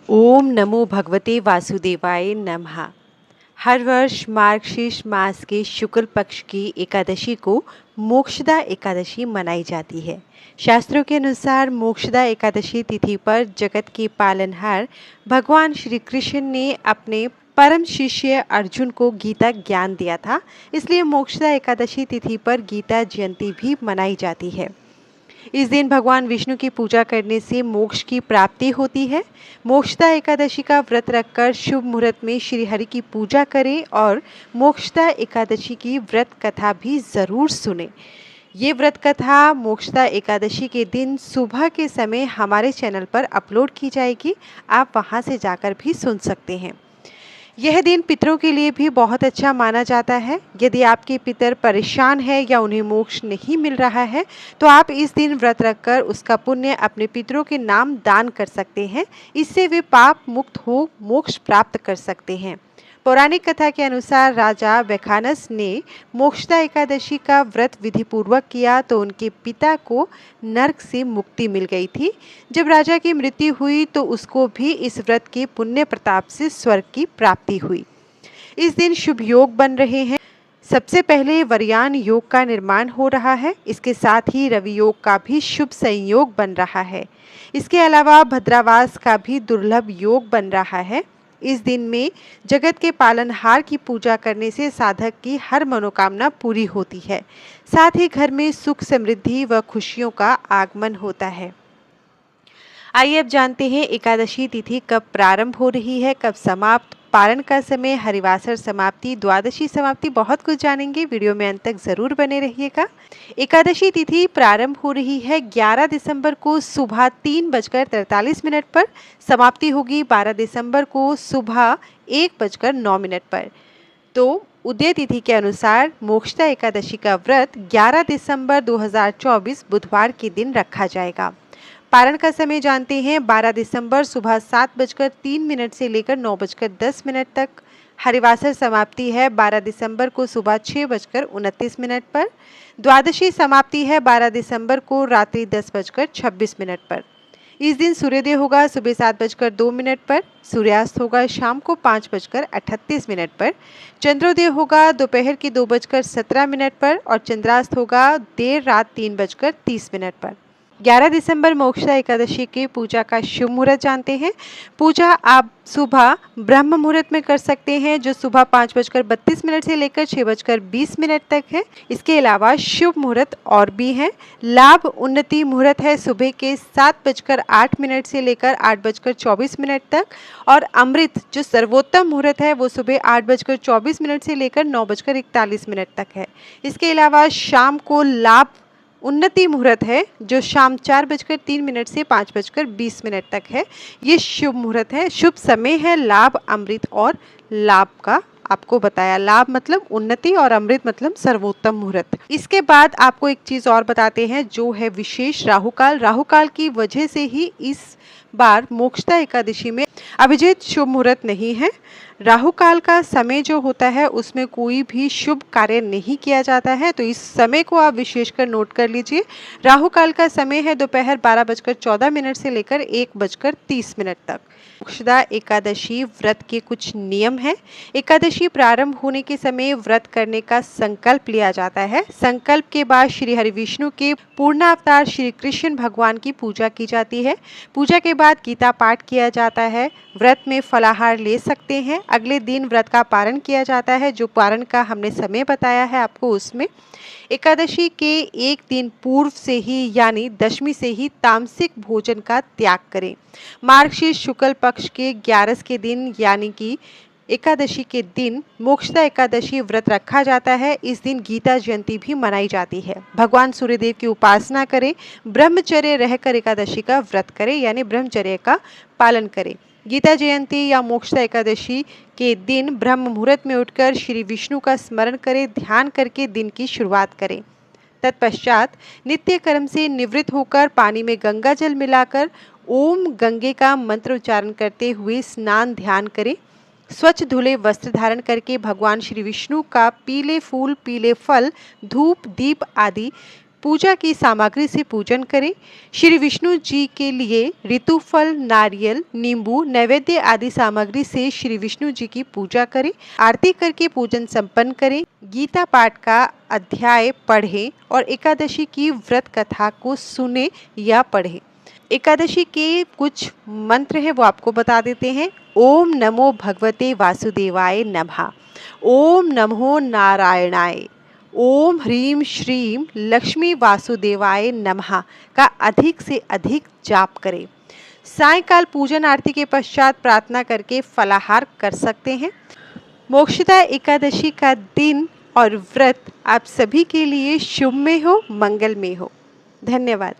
ओम नमो भगवते वासुदेवाय नमः। हर वर्ष मार्गशीर्ष मास के शुक्ल पक्ष की एकादशी को मोक्षदा एकादशी मनाई जाती है। शास्त्रों के अनुसार मोक्षदा एकादशी तिथि पर जगत के पालनहार भगवान श्री कृष्ण ने अपने परम शिष्य अर्जुन को गीता ज्ञान दिया था। इसलिए मोक्षदा एकादशी तिथि पर गीता जयंती भी मनाई जाती है। इस दिन भगवान विष्णु की पूजा करने से मोक्ष की प्राप्ति होती है। मोक्षदा एकादशी का व्रत रखकर शुभ मुहूर्त में श्री हरि की पूजा करें और मोक्षदा एकादशी की व्रत कथा भी ज़रूर सुने। ये व्रत कथा मोक्षदा एकादशी के दिन सुबह के समय हमारे चैनल पर अपलोड की जाएगी। आप वहां से जाकर भी सुन सकते हैं। यह दिन पितरों के लिए भी बहुत अच्छा माना जाता है। यदि आपके पितर परेशान है या उन्हें मोक्ष नहीं मिल रहा है तो आप इस दिन व्रत रखकर उसका पुण्य अपने पितरों के नाम दान कर सकते हैं। इससे वे पाप मुक्त हो मोक्ष प्राप्त कर सकते हैं। पौराणिक कथा के अनुसार राजा वैखानस ने मोक्षदा एकादशी का व्रत विधि पूर्वक किया तो उनके पिता को नरक से मुक्ति मिल गई थी। जब राजा की मृत्यु हुई तो उसको भी इस व्रत के पुण्य प्रताप से स्वर्ग की प्राप्ति हुई। इस दिन शुभ योग बन रहे हैं। सबसे पहले वरयान योग का निर्माण हो रहा है। इसके साथ ही रवि योग का भी शुभ संयोग बन रहा है। इसके अलावा भद्रावास का भी दुर्लभ योग बन रहा है। इस दिन में जगत के पालनहार की पूजा करने से साधक की हर मनोकामना पूरी होती है। साथ ही घर में सुख समृद्धि व खुशियों का आगमन होता है। आइए अब जानते हैं एकादशी तिथि कब प्रारंभ हो रही है, कब समाप्त, पारण का समय, हरिवासर समाप्ति, द्वादशी समाप्ति, बहुत कुछ जानेंगे। वीडियो में अंत तक जरूर बने रहिएगा। एकादशी तिथि प्रारंभ हो रही है 11 दिसंबर को सुबह 3:43 पर। समाप्ति होगी 12 दिसंबर को सुबह 1:09 पर। तो उदय तिथि के अनुसार मोक्षदा एकादशी का व्रत 11 दिसंबर 2024 बुधवार के दिन रखा जाएगा। पारण का समय जानते हैं 12 दिसंबर सुबह 7:03 से लेकर 9:10 तक। हरिवासर समाप्ति है 12 दिसंबर को सुबह 6:29 पर। द्वादशी समाप्ति है 12 दिसंबर को रात्रि 10:26 पर। इस दिन सूर्योदय होगा सुबह 7:02 पर। सूर्यास्त होगा शाम को 5:38 पर। चंद्रोदय होगा दोपहर के 2:17 पर और चंद्रास्त होगा देर रात 3:30 पर। 11 दिसंबर मोक्षदा एकादशी की पूजा का शुभ मुहूर्त जानते हैं। पूजा आप सुबह ब्रह्म मुहूर्त में कर सकते हैं जो सुबह 5:32 से लेकर 6:20 तक है। इसके अलावा शुभ मुहूर्त और भी हैं। लाभ उन्नति मुहूर्त है सुबह के 7:08 से लेकर 8:24 तक और अमृत जो सर्वोत्तम मुहूर्त है वो सुबह 8:24 से लेकर 9:41 तक है। इसके अलावा शाम को लाभ उन्नति मुहूर्त है जो शाम 4:03 से 5:20 तक है। ये शुभ मुहूर्त है। शुभ समय है लाभ, अमृत और लाभ का आपको बताया। लाभ मतलब उन्नति और अमृत मतलब सर्वोत्तम मुहूर्त। इसके बाद आपको एक चीज और बताते हैं जो है विशेष राहुकाल। राहुकाल की वजह से ही इस बार मोक्षदा एकादशी में अभिजीत शुभ मुहूर्त नहीं है। राहु काल का समय जो होता है उसमें कोई भी शुभ कार्य नहीं किया जाता है, तो इस समय को आप विशेषकर नोट कर लीजिए। राहु काल का समय है दोपहर 12:14 से लेकर 1:30 तक। मोक्षदा एकादशी व्रत के कुछ नियम हैं। एकादशी प्रारंभ होने के समय व्रत करने का संकल्प लिया जाता है। संकल्प के बाद श्री हरि विष्णु के पूर्णावतार श्री कृष्ण भगवान की पूजा की जाती है। पूजा के बाद गीता पाठ किया जाता है। व्रत में फलाहार ले सकते हैं। अगले दिन व्रत का पारण किया जाता है। जो पारण का हमने समय बताया है आपको उसमें एकादशी के एक दिन पूर्व से ही यानी दशमी से ही तामसिक भोजन का त्याग करें। मार्गशीर्ष शुक्ल पक्ष के 11 के दिन यानी कि एकादशी के दिन मोक्षदा एकादशी व्रत रखा जाता है। इस दिन गीता जयंती भी मनाई जाती है। भगवान सूर्यदेव की उपासना करें। ब्रह्मचर्य रहकर एकादशी का व्रत करें यानी ब्रह्मचर्य का पालन करें। गीता जयंती या मोक्षदा एकादशी के दिन ब्रह्म मुहूर्त में उठकर श्री विष्णु का स्मरण करें, ध्यान करके दिन की शुरुआत करें। तत्पश्चात नित्य कर्म से निवृत्त होकर पानी में गंगा जल मिलाकर ओम गंगे का मंत्र उच्चारण करते हुए स्नान ध्यान करें। स्वच्छ धुले वस्त्र धारण करके भगवान श्री विष्णु का पीले फूल, पीले फल, धूप, दीप आदि पूजा की सामग्री से पूजन करें। श्री विष्णु जी के लिए ऋतुफल, नारियल, नींबू, नैवेद्य आदि सामग्री से श्री विष्णु जी की पूजा करें। आरती करके पूजन संपन्न करें। गीता पाठ का अध्याय पढ़ें और एकादशी की व्रत कथा को सुने या पढ़ें। एकादशी के कुछ मंत्र हैं वो आपको बता देते हैं। ओम नमो भगवते वासुदेवाय नमः। ओम नमो नारायणाय। ओम ह्रीं श्रीं लक्ष्मी वासुदेवाय नमः का अधिक से अधिक जाप करें। सायंकाल पूजन आरती के पश्चात प्रार्थना करके फलाहार कर सकते हैं। मोक्षदा एकादशी का दिन और व्रत आप सभी के लिए शुभ में हो, मंगल में हो। धन्यवाद।